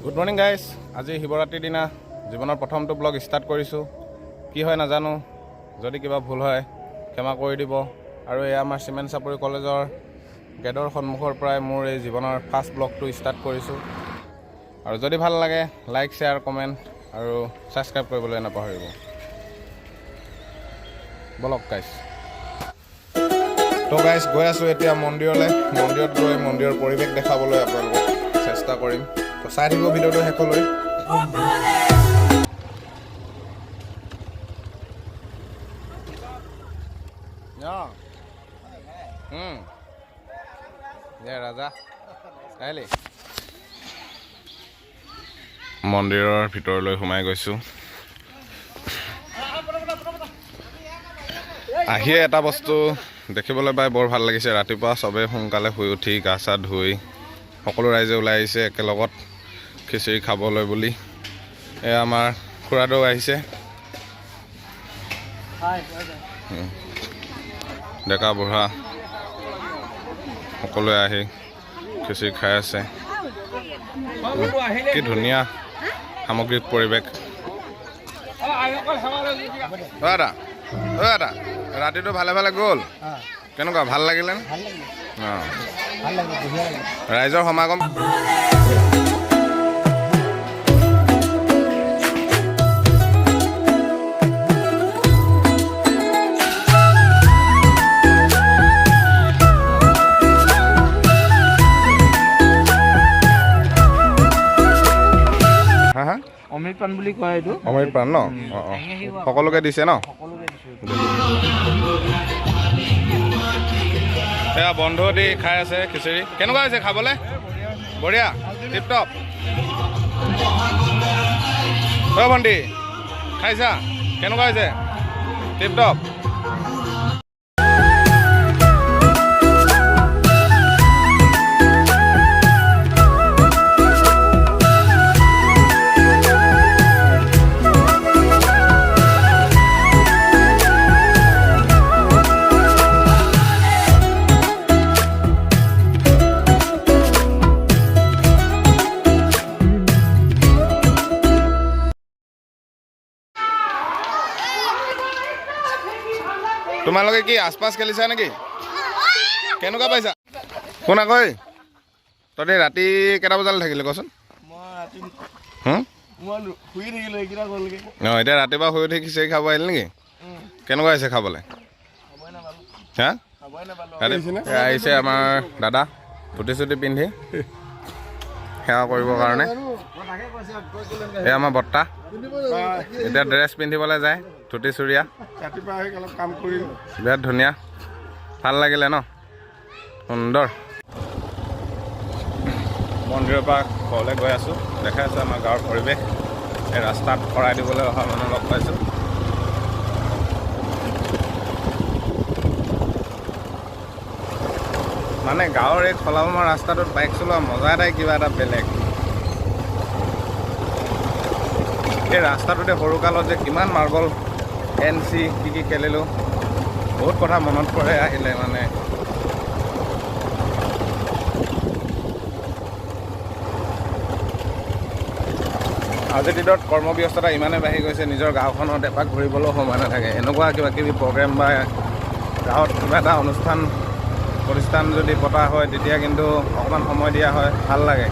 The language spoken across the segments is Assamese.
Good morning guys. আজি শিৱৰাত্ৰিৰ দিনা জীৱনৰ প্ৰথমটো ব্লগ ষ্টাৰ্ট কৰিছোঁ। কি হয় নাজানো, যদি কিবা ভুল হয় ক্ষমা কৰি দিব। আৰু এয়া আমাৰ চিমেণ্ট চাপৰি কলেজৰ গেটৰ সন্মুখৰ পৰাই মোৰ এই জীৱনৰ ফাৰ্ষ্ট ব্লগটো ষ্টাৰ্ট কৰিছোঁ। আৰু যদি ভাল লাগে লাইক, শ্বেয়াৰ, কমেণ্ট আৰু ছাবস্ক্ৰাইব কৰিবলৈ নাপাহৰিব। বলক গাইজ। তো গাইজ গৈ আছোঁ এতিয়া মন্দিৰলৈ। মন্দিৰত গৈ মন্দিৰৰ পৰিৱেশ দেখাবলৈ আপোনালোকক চেষ্টা কৰিম। তো চাই থাকিব ভিডিঅ'টো শেষলৈ। ৰাজা আহিলি। মন্দিৰৰ ভিতৰলৈ সোমাই গৈছোঁ। আহিয়ে এটা বস্তু দেখিবলৈ পাই বৰ ভাল লাগিছে। ৰাতিপুৱা চবেই সোনকালে শুই উঠি গা চা ধুই সকলো ৰাইজে ওলাই আহিছে একেলগত খিচিৰি খাবলৈ বুলি। এয়া আমাৰ খুৰাদেউ আহিছে, ডেকা বুঢ়া সকলোৱে আহি খিচিৰি খাই আছে। কি ধুনীয়া সামগ্ৰিক পৰিৱেশ। দাদা দাদা ৰাতিটো ভালে ভালে গ'ল? কেনেকুৱা, ভাল লাগিলে? অঁ, ৰাইজৰ সমাগম। অমৃত পাণ বুলি কয় এইটো। অমৃত পাণ ন? অঁ অঁ, সকলোকে দিছে ন? এয়া বন্ধু দি খাই আছে খিচিৰি। কেনেকুৱা হৈছে খাবলৈ? বঢ়িয়া, টিপটপ। অ' ভণ্টি খাইছা? কেনেকুৱা হৈছে? টিপটপ। তোমালোকে কি আচপাচ খেলিছা নেকি? কেনেকুৱা পাইছা? শুনা কৈ, তহঁতে ৰাতি কেইটা বজালৈ থাকিলে কচোন? অঁ, এতিয়া ৰাতিপুৱা শুই উঠি খিচিৰি খাব আহিল নেকি? কেনেকুৱা হৈছে খাবলৈ? হা, আহিছে আমাৰ দাদা ধুতি চুটি পিন্ধি সেৱা কৰিবৰ কাৰণে। এই আমাৰ বৰ্তা এতিয়া ড্ৰেছ পিন্ধিবলৈ যায়, ধুতি চুৰিয়া। বিৰাট ধুনীয়া, ভাল লাগিলে ন? সুন্দৰ। মন্দিৰৰ পৰা ঘৰলৈ গৈ আছোঁ। দেখাই আছোঁ আমাৰ গাঁৱৰ পৰিৱেশ। এই ৰাস্তাত শৰাই দিবলৈ অহা মানুহ লগ পাইছোঁ। মানে গাঁৱৰ এই খলাবমা ৰাস্তাটোত বাইক চলোৱা মজা এটাই কিবা এটা বেলেগ। এই ৰাস্তাটোতে সৰুকালত যে কিমান মাৰ্বল NC কি খেলিলোঁ, বহুত কথা মনত পৰে আহিলে। মানে আজিৰ দিনত কৰ্মব্যস্ততা ইমানে বাঢ়ি গৈছে, নিজৰ গাঁওখনত এপাক ঘূৰিবলৈও সময় নাথাকে। এনেকুৱা কিবা কিবি প্ৰগ্ৰেম বা গাঁৱত কিবা এটা অনুষ্ঠান প্ৰতিষ্ঠান যদি পতা হয় তেতিয়া কিন্তু অকণমান সময় দিয়া হয়, ভাল লাগে।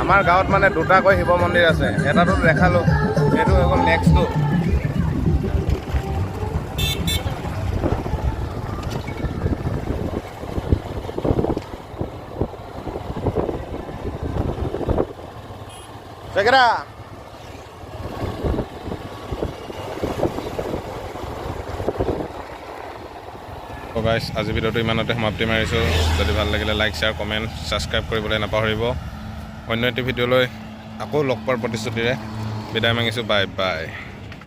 আমাৰ গাঁৱত মানে দুটাকৈ শিৱ মন্দিৰ আছে। এটাতো দেখালোঁ, সেইটো হৈ গ'ল নেক্সটটো। চেকেৰা গাইজ, আজি ভিডিঅ'টো ইমানতে সমাপ্তি মাৰিছোঁ। যদি ভাল লাগিলে লাইক, শ্বেয়াৰ, কমেণ্ট, ছাবস্ক্ৰাইব কৰিবলৈ নাপাহৰিব। অন্য এটি ভিডিঅ'লৈ আকৌ লগ পোৱাৰ প্ৰতিশ্ৰুতিৰে বিদায় মাগিছোঁ। Bye bye.